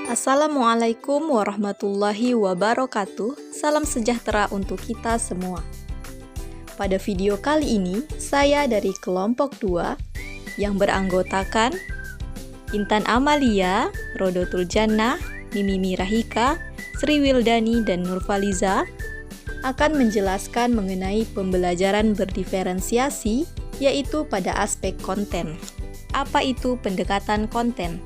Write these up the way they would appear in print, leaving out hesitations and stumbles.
Assalamualaikum warahmatullahi wabarakatuh. Salam sejahtera untuk kita semua. Pada video kali ini, saya dari kelompok 2 yang beranggotakan Intan Amalia, Rodotul Jannah, Mimi Rahika, Sri Wildani, dan Nurfaliza akan menjelaskan mengenai pembelajaran berdiferensiasi, yaitu pada aspek konten. Apa itu pendekatan konten?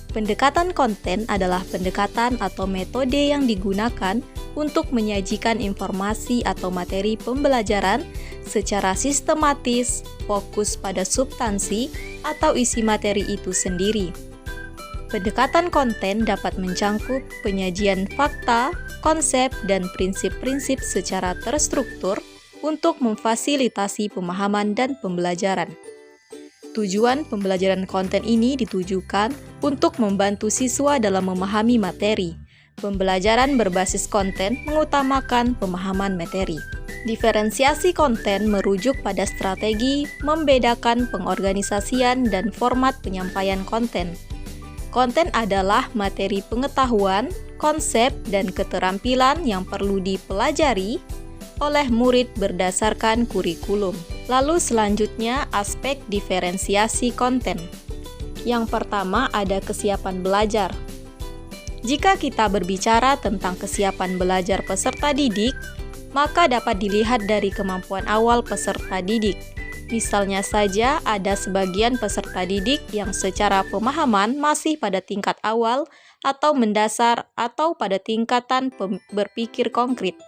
Pendekatan konten adalah pendekatan atau metode yang digunakan untuk menyajikan informasi atau materi pembelajaran secara sistematis, fokus pada substansi atau isi materi itu sendiri. Pendekatan konten dapat mencangkup penyajian fakta, konsep, dan prinsip-prinsip secara terstruktur untuk memfasilitasi pemahaman dan pembelajaran. Tujuan pembelajaran konten ini ditujukan untuk membantu siswa dalam memahami materi. Pembelajaran berbasis konten mengutamakan pemahaman materi. Diferensiasi konten merujuk pada strategi membedakan pengorganisasian dan format penyampaian konten. Konten adalah materi pengetahuan, konsep, dan keterampilan yang perlu dipelajari oleh murid berdasarkan kurikulum. Lalu selanjutnya aspek diferensiasi konten. Yang pertama ada kesiapan belajar. Jika kita berbicara tentang kesiapan belajar peserta didik, maka dapat dilihat dari kemampuan awal peserta didik. Misalnya saja ada sebagian peserta didik yang secara pemahaman masih pada tingkat awal atau mendasar atau pada tingkatan berpikir konkret.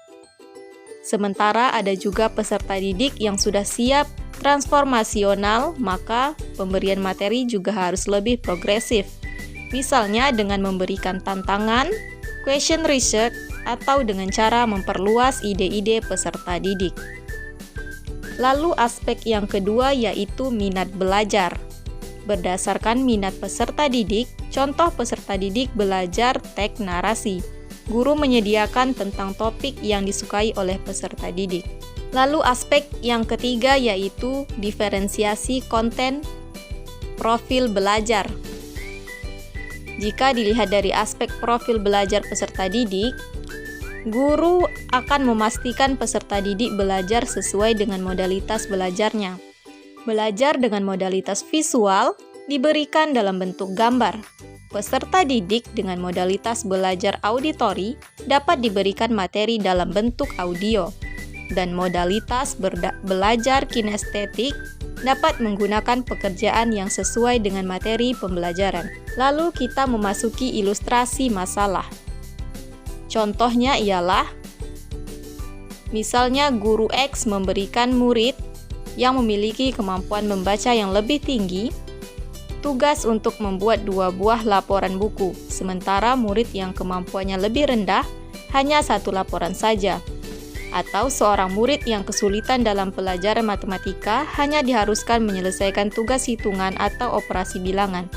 Sementara ada juga peserta didik yang sudah siap transformasional, maka pemberian materi juga harus lebih progresif. Misalnya dengan memberikan tantangan, question research, atau dengan cara memperluas ide-ide peserta didik. Lalu aspek yang kedua yaitu minat belajar. Berdasarkan minat peserta didik, contoh peserta didik belajar teks narasi. Guru menyediakan tentang topik yang disukai oleh peserta didik. Lalu aspek yang ketiga yaitu diferensiasi konten profil belajar. Jika dilihat dari aspek profil belajar peserta didik, guru akan memastikan peserta didik belajar sesuai dengan modalitas belajarnya. Belajar dengan modalitas visual diberikan dalam bentuk gambar. Peserta didik dengan modalitas belajar auditori dapat diberikan materi dalam bentuk audio, dan modalitas belajar kinestetik dapat menggunakan pekerjaan yang sesuai dengan materi pembelajaran. Lalu kita memasuki ilustrasi masalah. Contohnya ialah, misalnya guru X memberikan murid yang memiliki kemampuan membaca yang lebih tinggi tugas untuk membuat 2 buah laporan buku, sementara murid yang kemampuannya lebih rendah hanya 1 laporan saja. Atau seorang murid yang kesulitan dalam pelajaran matematika hanya diharuskan menyelesaikan tugas hitungan atau operasi bilangan,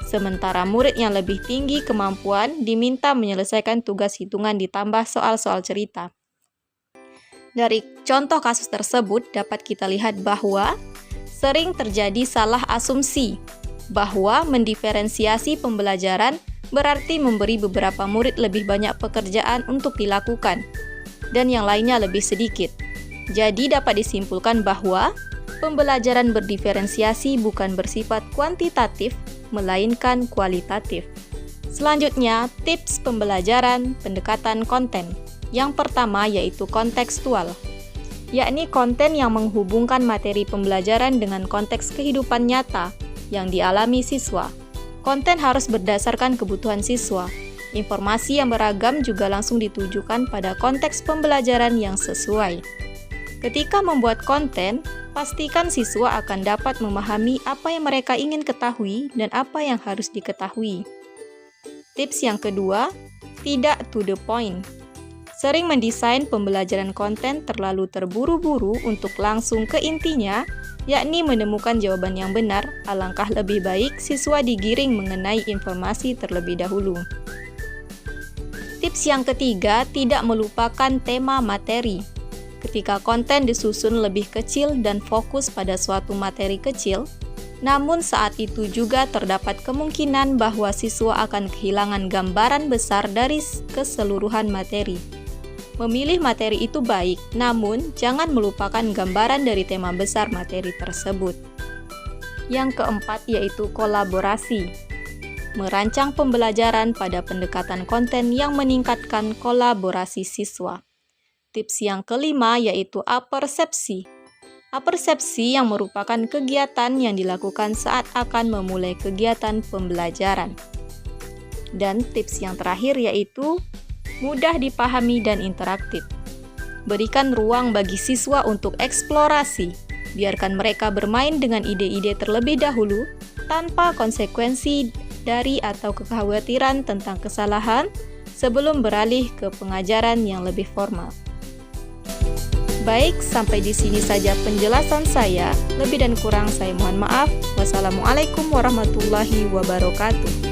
sementara murid yang lebih tinggi kemampuan diminta menyelesaikan tugas hitungan ditambah soal-soal cerita. Dari contoh kasus tersebut dapat kita lihat bahwa sering terjadi salah asumsi bahwa mendiferensiasi pembelajaran berarti memberi beberapa murid lebih banyak pekerjaan untuk dilakukan, dan yang lainnya lebih sedikit. Jadi dapat disimpulkan bahwa pembelajaran berdiferensiasi bukan bersifat kuantitatif, melainkan kualitatif. Selanjutnya, tips pembelajaran pendekatan konten. Yang pertama yaitu kontekstual, yakni konten yang menghubungkan materi pembelajaran dengan konteks kehidupan nyata yang dialami siswa. Konten harus berdasarkan kebutuhan siswa. Informasi yang beragam juga langsung ditujukan pada konteks pembelajaran yang sesuai. Ketika membuat konten, pastikan siswa akan dapat memahami apa yang mereka ingin ketahui dan apa yang harus diketahui. Tips yang kedua, tidak to the point. Sering mendesain pembelajaran konten terlalu terburu-buru untuk langsung ke intinya, yakni menemukan jawaban yang benar. Alangkah lebih baik siswa digiring mengenai informasi terlebih dahulu. Tips yang ketiga, tidak melupakan tema materi. Ketika konten disusun lebih kecil dan fokus pada suatu materi kecil, Namun saat itu juga terdapat kemungkinan bahwa siswa akan kehilangan gambaran besar dari keseluruhan materi. Memilih materi itu baik, namun jangan melupakan gambaran dari tema besar materi tersebut. Yang keempat yaitu kolaborasi. Merancang pembelajaran pada pendekatan konten yang meningkatkan kolaborasi siswa. Tips yang kelima yaitu apersepsi. Apersepsi yang merupakan kegiatan yang dilakukan saat akan memulai kegiatan pembelajaran. Dan tips yang terakhir yaitu mudah dipahami dan interaktif. Berikan ruang bagi siswa untuk eksplorasi. Biarkan mereka bermain dengan ide-ide terlebih dahulu tanpa konsekuensi dari atau kekhawatiran tentang kesalahan sebelum beralih ke pengajaran yang lebih formal. Baik, sampai di sini saja penjelasan saya. Lebih dan kurang saya mohon maaf. Wassalamualaikum warahmatullahi wabarakatuh.